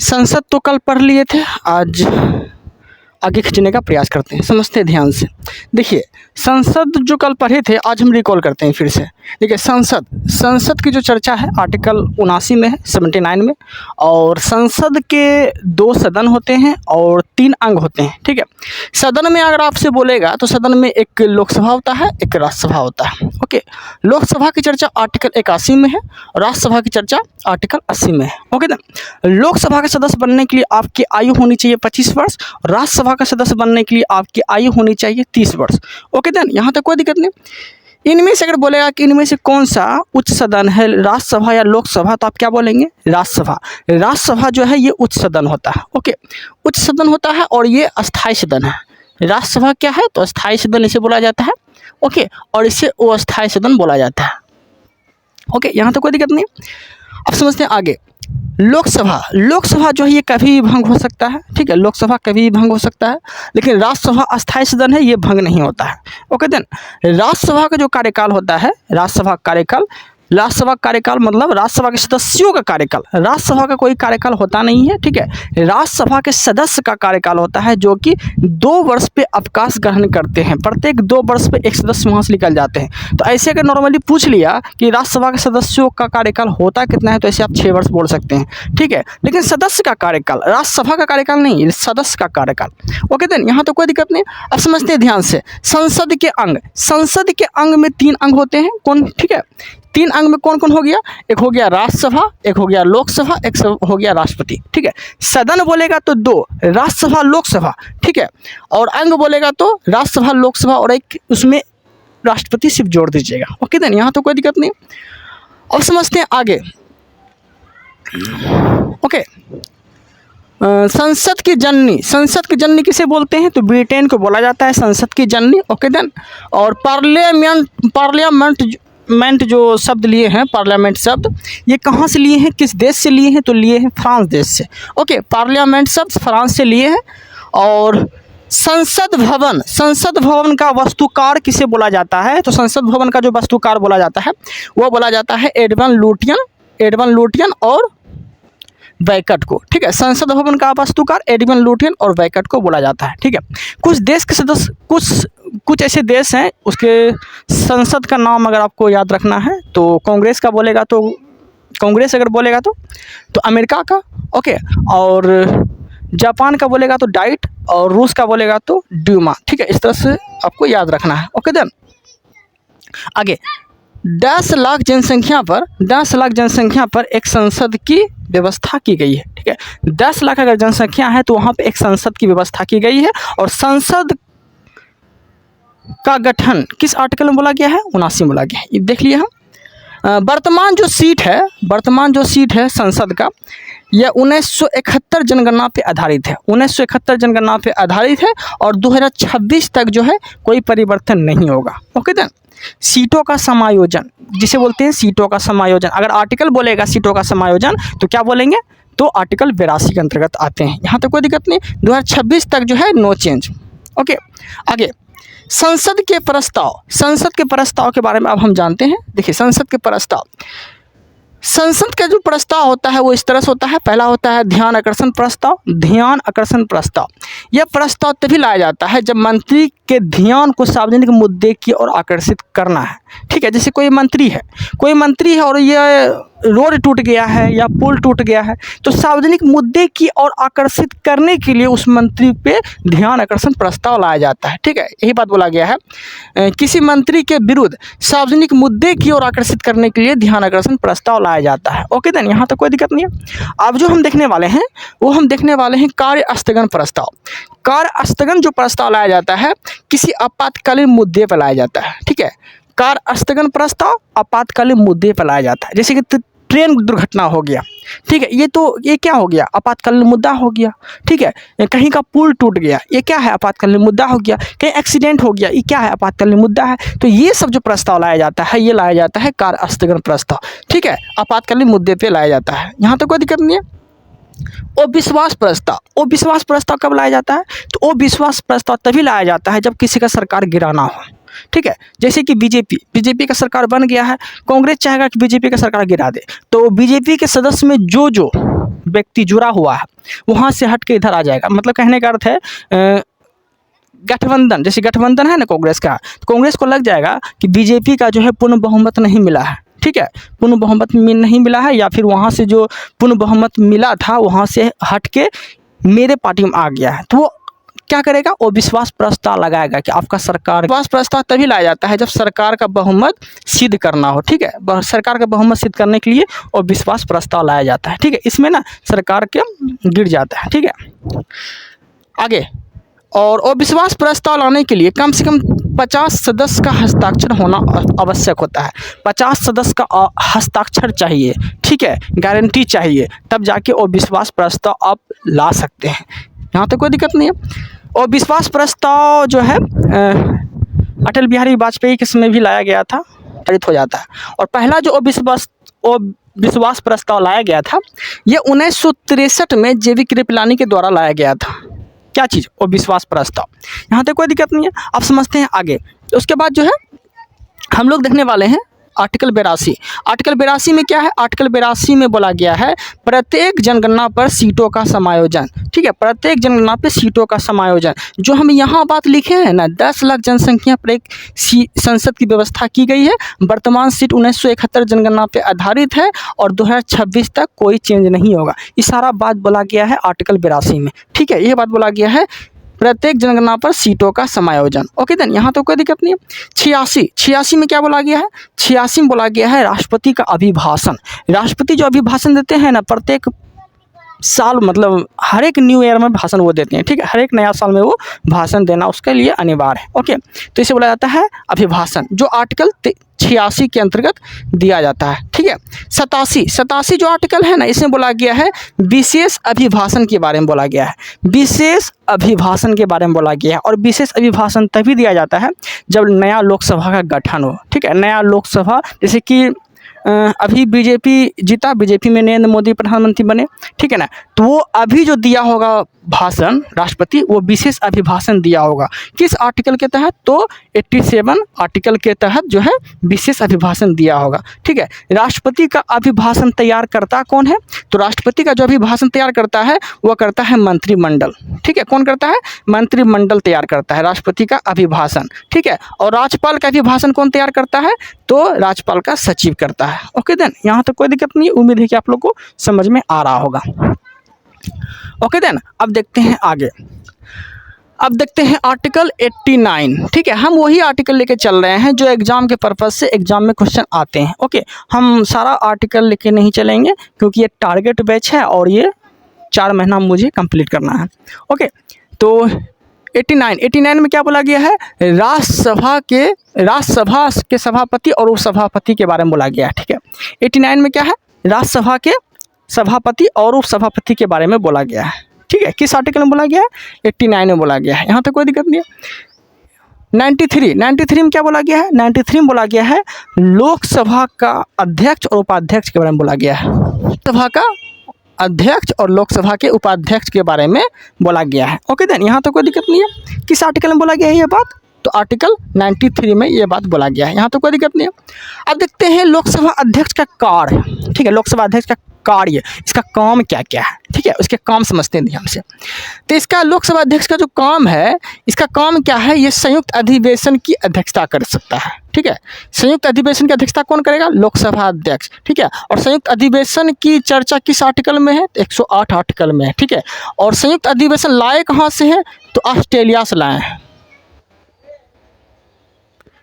संसद तो कल पढ़ लिए थे, आज आगे खींचने का प्रयास करते हैं। समझते हैं ध्यान से। देखिए, संसद जो कल पढ़े थे आज हम रिकॉल करते हैं फिर से। देखिए, संसद की जो चर्चा है आर्टिकल 79 में है, 79 में। और संसद के 2 सदन होते हैं और 3 अंग होते हैं। ठीक है, सदन में अगर आपसे बोलेगा तो सदन में एक लोकसभा होता है, एक राज्यसभा होता है। ओके, लोकसभा की चर्चा आर्टिकल 81 में है, राज्यसभा की चर्चा आर्टिकल 80 में है। ओके ना, लोकसभा के सदस्य बनने के लिए आपकी आयु होनी चाहिए 25 वर्ष, राज्यसभा का सदस्य बनने के लिए आपकी आयु होनी चाहिए 30 वर्ष। ओके देन, यहाँ तक कोई दिक्कत नहीं। इनमें से अगर बोलेगा कि इनमें से कौन सा उच्च सदन है, राज्यसभा या लोकसभा, तो आप क्या बोलेंगे? राज्यसभा। राज्यसभा जो है ये उच्च सदन होता है। ओके, उच्च सदन होता है और ये अस्थायी सदन है। राज्यसभा क्या है? तो अस्थायी सदन इसे बोला जाता है। ओके, और इसे अस्थायी सदन बोला जाता है। ओके, यहाँ तो कोई दिक्कत नहीं। अब समझते हैं आगे। लोकसभा जो है ये कभी भी भंग हो सकता है। ठीक है, लोकसभा कभी भी भंग हो सकता है, लेकिन राज्यसभा अस्थायी सदन है, ये भंग नहीं होता है। ओके देन, राज्यसभा का जो कार्यकाल होता है, राज्यसभा कार्यकाल मतलब राज्यसभा के सदस्यों का कार्यकाल। राज्यसभा का कोई कार्यकाल होता नहीं है। ठीक है, राज्यसभा के सदस्य का कार्यकाल होता है जो कि 2 वर्ष पे अवकाश ग्रहण करते हैं। प्रत्येक 2 वर्ष पे एक सदस्य वहाँ से निकल जाते हैं। तो ऐसे अगर नॉर्मली पूछ लिया कि राज्यसभा के सदस्यों का कार्यकाल होता कितना है, तो ऐसे आप 6 वर्ष बोल सकते हैं। ठीक है, लेकिन सदस्य का कार्यकाल, राज्यसभा का कार्यकाल नहीं, सदस्य का कार्यकाल। ओके देन, यहाँ तो कोई दिक्कत नहीं। अब समझते हैं ध्यान से। संसद के अंग में 3 अंग होते हैं। कौन? ठीक है, 3 अंग में कौन कौन हो गया? एक हो गया राज्यसभा, एक हो गया लोकसभा, एक हो गया राष्ट्रपति। ठीक है, सदन बोलेगा तो 2, राज्यसभा लोकसभा। ठीक है, और अंग बोलेगा तो राज्यसभा लोकसभा और एक उसमें राष्ट्रपति सिर्फ जोड़ दीजिएगा। ओके देन, यहाँ तो कोई दिक्कत नहीं। अब समझते हैं आगे। ओके, संसद की जननी किसे बोलते हैं? तो ब्रिटेन को बोला जाता है संसद की जननी। ओके देन, और पार्लियामेंट जो शब्द लिए हैं, पार्लियामेंट शब्द, ये कहाँ से लिए हैं, किस देश से लिए हैं? तो लिए हैं फ्रांस देश से। ओके, पार्लियामेंट शब्द फ्रांस से लिए हैं। और संसद भवन का वास्तुकार किसे बोला जाता है? तो संसद भवन का जो वास्तुकार बोला जाता है वो बोला जाता है एडविन लुटियन और वैकट को। ठीक है, संसद भवन का वास्तुकार एडविन लुटियन और वैकट को बोला जाता है। ठीक है, कुछ देश के सदस्य, कुछ ऐसे देश हैं उसके संसद का नाम अगर आपको याद रखना है तो कांग्रेस का बोलेगा तो कांग्रेस, अगर बोलेगा तो अमेरिका का। ओके, और जापान का बोलेगा तो डाइट, और रूस का बोलेगा तो ड्यूमा। ठीक है, इस तरह से आपको याद रखना है। ओके देन, आगे 10 लाख जनसंख्या पर एक संसद की व्यवस्था की गई है। ठीक है, 10 लाख अगर जनसंख्या है तो वहाँ पे एक संसद की व्यवस्था की गई है। और संसद का गठन किस आर्टिकल में बोला गया है? 79 में बोला गया है। ये देख लिए हम। वर्तमान जो सीट है संसद का, यह 1971 जनगणना पे आधारित है। 1971 जनगणना पे आधारित है और 2026 तक जो है कोई परिवर्तन नहीं होगा। ओके देन, सीटों का समायोजन जिसे बोलते हैं सीटों का समायोजन। अगर आर्टिकल बोलेगा सीटों का समायोजन तो क्या बोलेंगे? तो आर्टिकल 82 के अंतर्गत आते हैं। यहाँ तक कोई दिक्कत नहीं। 2026 तक जो है नो चेंज। ओके, आगे संसद के प्रस्ताव के बारे में अब हम जानते हैं। देखिए, संसद का जो प्रस्ताव होता है वो इस तरह से होता है। पहला होता है ध्यान आकर्षण प्रस्ताव। यह प्रस्ताव तभी लाया जाता है जब मंत्री के ध्यान को सार्वजनिक मुद्दे की ओर आकर्षित करना है। ठीक है, जैसे कोई मंत्री है और यह रोड टूट गया है या पुल टूट गया है, तो सार्वजनिक मुद्दे की ओर आकर्षित करने के लिए उस मंत्री पे ध्यान आकर्षण प्रस्ताव लाया जाता है। ठीक है, यही बात बोला गया है। किसी मंत्री के विरुद्ध सार्वजनिक मुद्दे की ओर आकर्षित करने के लिए ध्यान आकर्षण प्रस्ताव लाया जाता है। ओके देन, यहाँ तक कोई दिक्कत नहीं है। अब जो हम देखने वाले हैं कार्य स्थगन प्रस्ताव। कार्य स्थगन जो प्रस्ताव लाया जाता है किसी आपातकालीन मुद्दे पर लाया जाता है। ठीक है, कार्य स्थगन प्रस्ताव आपातकालीन मुद्दे पर लाया जाता है। जैसे कि ट्रेन दुर्घटना हो गया। ठीक है, ये क्या हो गया? आपातकालीन मुद्दा हो गया। ठीक है, कहीं का पुल टूट गया, ये क्या है? आपातकालीन मुद्दा हो गया। कहीं एक्सीडेंट हो गया, ये क्या है? आपातकालीन मुद्दा है। तो ये सब जो प्रस्ताव लाया जाता है ये लाया जाता है कार्य स्थगन प्रस्ताव। ठीक है, आपातकालीन मुद्दे पे लाया जाता है। यहाँ तो कोई दिक्कत नहीं है। अविश्वास प्रस्ताव कब लाया जाता है? तो अविश्वास प्रस्ताव तभी लाया जाता है जब किसी का सरकार गिराना हो। ठीक है, जैसे कि बीजेपी का सरकार बन गया है, कांग्रेस चाहेगा कि बीजेपी का सरकार गिरा दे, तो बीजेपी के सदस्य में जो व्यक्ति जुड़ा हुआ है वहाँ से हट के इधर आ जाएगा। मतलब कहने का अर्थ है गठबंधन, जैसे गठबंधन है ना कांग्रेस का, तो कांग्रेस को लग जाएगा कि बीजेपी का जो है पूर्ण बहुमत नहीं मिला है, ठीक है, पूर्ण बहुमत नहीं मिला है, या फिर वहाँ से जो पूर्ण बहुमत मिला था वहाँ से हट के मेरे पार्टी में आ गया है, तो वो क्या करेगा, वो विश्वास प्रस्ताव लगाएगा कि आपका सरकार। विश्वास प्रस्ताव तभी लाया जाता है जब सरकार का बहुमत सिद्ध करना हो, ठीक है, सरकार का बहुमत सिद्ध करने के लिए वो विश्वास प्रस्ताव लाया जाता है, ठीक है। इसमें ना सरकार के गिर जाता है, ठीक है। आगे, और विश्वास प्रस्ताव लाने के लिए कम से कम 50 सदस्य का हस्ताक्षर होना आवश्यक होता है। 50 सदस्य का हस्ताक्षर चाहिए, ठीक है, गारंटी चाहिए, तब जाके वो विश्वास प्रस्ताव आप ला सकते हैं। यहाँ तक कोई दिक्कत नहीं है। और विश्वास प्रस्ताव जो है अटल बिहारी वाजपेयी के समय भी लाया गया था, पारित हो जाता है। और पहला जो विश्वास प्रस्ताव लाया गया था ये 1963 में JV कृपलानी के द्वारा लाया गया था। क्या चीज़, वो विश्वास प्रस्ताव। यहाँ तक कोई दिक्कत नहीं है। अब समझते हैं आगे। उसके बाद जो है हम लोग देखने वाले हैं आर्टिकल 82। आर्टिकल 82 में क्या है, आर्टिकल 82 में बोला गया है प्रत्येक जनगणना पर सीटों का समायोजन, ठीक है, प्रत्येक जनगणना पर सीटों का समायोजन। जो हम यहाँ बात लिखे हैं ना, 10 लाख जनसंख्या पर एक संसद की व्यवस्था की गई है। वर्तमान सीट 1971 जनगणना पर आधारित है और 2026 तक कोई चेंज नहीं होगा। ये सारा बात बोला गया है आर्टिकल 82 में, ठीक है, ये बात बोला गया है प्रत्येक जनगणना पर सीटों का समायोजन। ओके देन, यहाँ तो कोई दिक्कत नहीं है। 86 में क्या बोला गया है, 86 में बोला गया है राष्ट्रपति का अभिभाषण। राष्ट्रपति जो अभिभाषण देते हैं ना प्रत्येक साल, मतलब हर एक न्यू ईयर में भाषण वो देते हैं, ठीक है, हर एक नया साल में वो भाषण देना उसके लिए अनिवार्य है। ओके, तो इसे बोला जाता है अभिभाषण, जो आर्टिकल 86 के अंतर्गत दिया जाता है, ठीक है। 87 जो आर्टिकल है ना, इसमें बोला गया है विशेष अभिभाषण के बारे में बोला गया है, विशेष अभिभाषण के बारे में बोला गया है। और विशेष अभिभाषण तभी दिया जाता है जब नया लोकसभा का गठन हो, ठीक है, नया लोकसभा, जैसे कि अभी बीजेपी जीता, बीजेपी में नरेंद्र मोदी प्रधानमंत्री बने, ठीक है ना, तो वो अभी जो दिया होगा भाषण राष्ट्रपति, वो विशेष अभिभाषण दिया होगा। किस आर्टिकल के तहत, तो 87 आर्टिकल के तहत जो है विशेष अभिभाषण दिया होगा, ठीक है। राष्ट्रपति का अभिभाषण तैयार करता कौन है, तो राष्ट्रपति का जो अभिभाषण तैयार करता है वह करता है मंत्रिमंडल, ठीक है। कौन करता है, मंत्रिमंडल तैयार करता है राष्ट्रपति का अभिभाषण, ठीक है। और राज्यपाल का अभिभाषण कौन तैयार करता है, तो राज्यपाल का सचिव करता है। ओके देन, यहाँ तक कोई दिक्कत नहीं है। उम्मीद है कि आप लोग को समझ में आ रहा होगा। ओके देन, अब देखते हैं आगे। अब देखते हैं आर्टिकल 89, ठीक है। हम वही आर्टिकल लेके चल रहे हैं जो एग्जाम के पर्पज से एग्जाम में क्वेश्चन आते हैं। ओके, हम सारा आर्टिकल लेके नहीं चलेंगे क्योंकि ये टारगेट बैच है और ये 4 महीना मुझे कंप्लीट करना है। ओके, तो 89 में क्या बोला गया है, राज्यसभा के सभापति और उपसभापति के बारे में बोला गया है, ठीक है। 89 में क्या है, राज्यसभा के सभापति और उपसभापति के बारे में बोला गया है, ठीक है। किस आर्टिकल में बोला गया है, 89 में बोला गया है। यहाँ तक कोई दिक्कत नहीं है। 93 में क्या बोला गया है, 93 में बोला गया है लोकसभा का अध्यक्ष और उपाध्यक्ष के बारे में बोला गया है। लोकसभा का अध्यक्ष और लोकसभा के उपाध्यक्ष के बारे में बोला गया है। ओके देन, यहाँ तो कोई दिक्कत नहीं है। किस आर्टिकल में बोला गया है ये बात, तो आर्टिकल 93 में ये बात बोला गया है। यहाँ तो कोई दिक्कत नहीं है। अब देखते हैं लोकसभा अध्यक्ष का कार्य, ठीक है, लोकसभा अध्यक्ष का कार्य, इसका काम क्या क्या है, ठीक है, उसके काम समझते हैं ध्यान से। तो इसका लोकसभा अध्यक्ष का जो काम है, इसका काम क्या है, ये संयुक्त अधिवेशन की अध्यक्षता कर सकता है, ठीक है। संयुक्त अधिवेशन की अध्यक्षता कौन करेगा, लोकसभा अध्यक्ष, ठीक है। और संयुक्त अधिवेशन की चर्चा किस आर्टिकल में है, 108 आर्टिकल में है, ठीक है। और संयुक्त अधिवेशन लाए कहाँ से है, तो ऑस्ट्रेलिया से लाए हैं।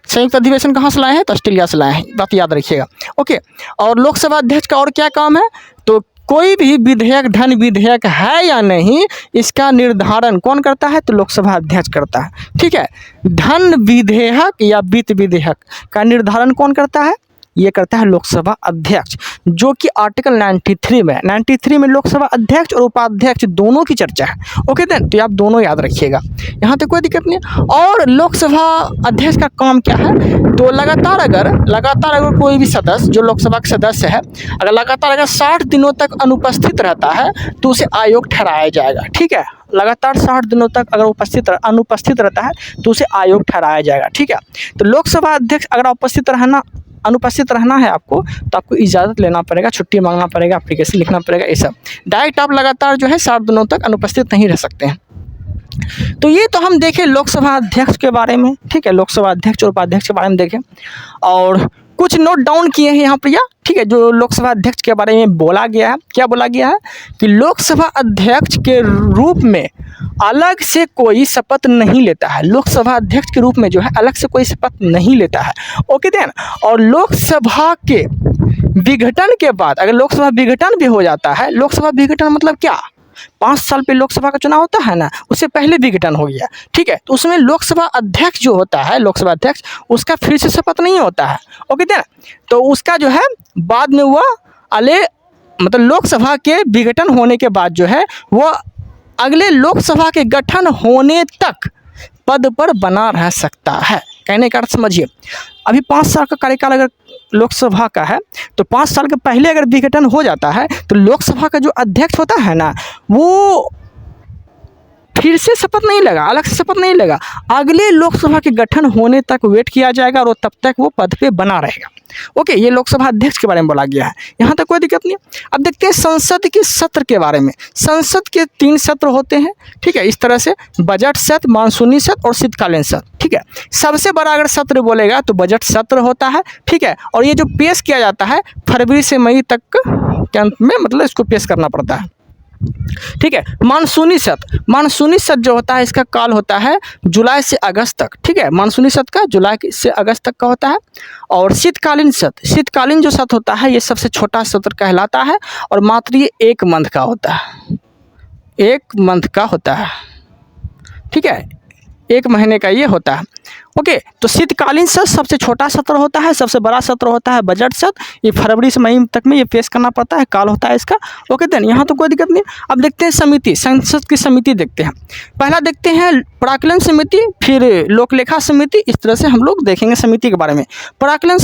संयुक्त अधिवेशन कहाँ से लाए हैं, तो ऑस्ट्रेलिया से लाए हैं, बात याद रखिएगा। ओके, और लोकसभा अध्यक्ष का और क्या काम है, तो कोई भी विधेयक धन विधेयक है या नहीं, इसका निर्धारण कौन करता है, तो लोकसभा अध्यक्ष करता है, ठीक है। धन विधेयक या वित्त विधेयक का निर्धारण कौन करता है, ये करता है लोकसभा अध्यक्ष, जो कि आर्टिकल 93 में लोकसभा अध्यक्ष और उपाध्यक्ष दोनों की चर्चा है। ओके देन, तो आप दोनों याद रखिएगा, यहाँ तक कोई दिक्कत नहीं है। और लोकसभा अध्यक्ष का काम क्या है, तो लगातार अगर कोई भी सदस्य जो लोकसभा का सदस्य है, अगर लगातार 60 दिनों तक अनुपस्थित रहता है तो उसे अयोग्य ठहराया जाएगा, ठीक है। लगातार 60 दिनों तक अगर अनुपस्थित रहता है तो उसे अयोग्य ठहराया जाएगा, ठीक है। तो लोकसभा अध्यक्ष अगर उपस्थित रहना अनुपस्थित रहना है आपको तो आपको इजाज़त लेना पड़ेगा, छुट्टी मांगना पड़ेगा, एप्लीकेशन लिखना पड़ेगा, ये सब। डायरेक्ट आप लगातार जो है 60 दिनों तक अनुपस्थित नहीं रह सकते हैं। तो ये तो हम देखें लोकसभा अध्यक्ष के बारे में, ठीक है, लोकसभा अध्यक्ष और उपाध्यक्ष के बारे में देखें और कुछ नोट डाउन किए हैं यहाँ पर, या ठीक है, जो लोकसभा अध्यक्ष के बारे में बोला गया है। क्या बोला गया है कि लोकसभा अध्यक्ष के रूप में अलग से कोई शपथ नहीं लेता है। लोकसभा अध्यक्ष के रूप में जो है अलग से कोई शपथ नहीं लेता है। ओके देन, और लोकसभा के विघटन के बाद अगर लोकसभा विघटन भी हो जाता है, लोकसभा विघटन मतलब क्या, 5 साल पे लोकसभा का चुनाव होता है ना, उससे पहले विघटन हो गया, ठीक है, तो उसमें लोकसभा अध्यक्ष जो होता है, लोकसभा अध्यक्ष, उसका फिर से शपथ नहीं होता है। ओके देन, तो उसका जो है बाद में वह मतलब लोकसभा के विघटन होने के बाद जो है वह अगले लोकसभा के गठन होने तक पद पर बना रह सकता है। कहने का अर्थ समझिए, अभी 5 साल का कार्यकाल अगर लोकसभा का है तो 5 साल के पहले अगर विघटन हो जाता है तो लोकसभा का जो अध्यक्ष होता है ना, वो फिर से शपथ नहीं लेगा, अलग से शपथ नहीं लेगा, अगले लोकसभा के गठन होने तक वेट किया जाएगा और तब तक वो पद पे बना रहेगा। ओके, ये लोकसभा अध्यक्ष के बारे में बोला गया है, यहाँ तक कोई दिक्कत नहीं है। अब देखते हैं संसद के सत्र के बारे में। संसद के 3 सत्र होते हैं, ठीक है, इस तरह से बजट सत्र, मानसूनी सत्र और शीतकालीन सत्र, ठीक है। सबसे बड़ा अगर सत्र बोलेगा तो बजट सत्र होता है, ठीक है, और ये जो पेश किया जाता है फरवरी से मई तक के अंत में, मतलब इसको पेश करना पड़ता है, ठीक है। मानसूनी सत्र जो होता है इसका काल होता है जुलाई से अगस्त तक, ठीक है, मानसूनी सत्र का जुलाई से अगस्त तक का होता है। और शीतकालीन जो सत्र होता है ये सबसे छोटा सत्र कहलाता है और मात्र ये 1 मंथ का होता है, 1 मंथ का होता है, ठीक है, 1 महीने का ये होता है। ओके, तो शीतकालीन सत्र सबसे छोटा सत्र होता है, सबसे बड़ा सत्र होता है बजट सत्र, ये फरवरी से मई तक में ये पेश करना पड़ता है, काल होता है इसका। ओके देन, यहाँ तो कोई दिक्कत नहीं। अब देखते हैं समिति, संसद की समिति देखते हैं। पहला देखते हैं प्राक्कलन समिति, फिर लोकलेखा समिति, इस तरह से हम लोग देखेंगे समिति के बारे में। प्राक्कलन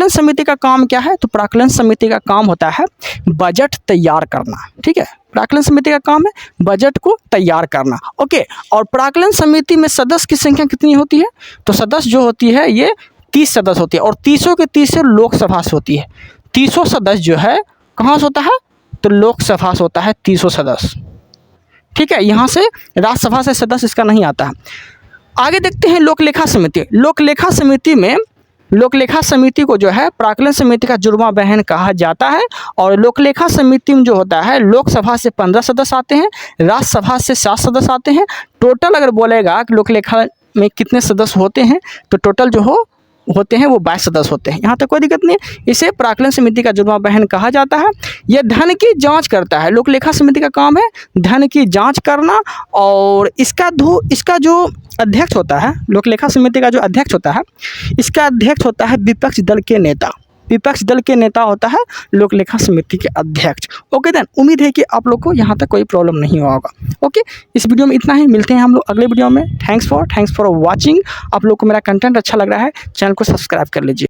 समिति का काम क्या है, तो प्राक्कलन समिति का काम होता है बजट तैयार करना, ठीक है, प्राक्कलन समिति का काम है बजट को तैयार करना। ओके, और प्राक्कलन समिति में सदस्य की संख्या कितनी होती है, तो सदस्य जो होती है ये 30 सदस्य होती है और 30 के 30 लोकसभा से होती है। 30 सदस्य जो है कहाँ से होता है, तो लोकसभा से होता है 30 सदस्य, ठीक है, यहाँ से राज्यसभा से सदस्य इसका नहीं आता है। आगे देखते हैं लोकलेखा समिति। लोकलेखा समिति को जो है प्राक्कलन समिति का जुड़वा बहन कहा जाता है। और लोकलेखा समिति में जो होता है लोकसभा से 15 सदस्य आते हैं, राज्यसभा से 7 सदस्य आते हैं। टोटल अगर बोलेगा कि लोकलेखा में कितने सदस्य होते हैं तो टोटल जो होते हैं वो 22 सदस्य होते हैं। यहाँ तक कोई दिक्कत नहीं। इसे प्राक्कलन समिति का जुड़वा बहन कहा जाता है। यह धन की जांच करता है। लोकलेखा समिति का काम है धन की जांच करना। और इसका जो अध्यक्ष होता है, लोकलेखा समिति का जो अध्यक्ष होता है, इसका अध्यक्ष होता है विपक्ष दल के नेता। विपक्ष दल के नेता होता है लोकलेखा समिति के अध्यक्ष। ओके देन, उम्मीद है कि आप लोग को यहाँ तक कोई प्रॉब्लम नहीं हुआ होगा। ओके, इस वीडियो में इतना ही। मिलते हैं हम लोग अगले वीडियो में। Thanks for watching. आप लोग को मेरा कंटेंट अच्छा लग रहा है, चैनल को सब्सक्राइब कर लीजिए।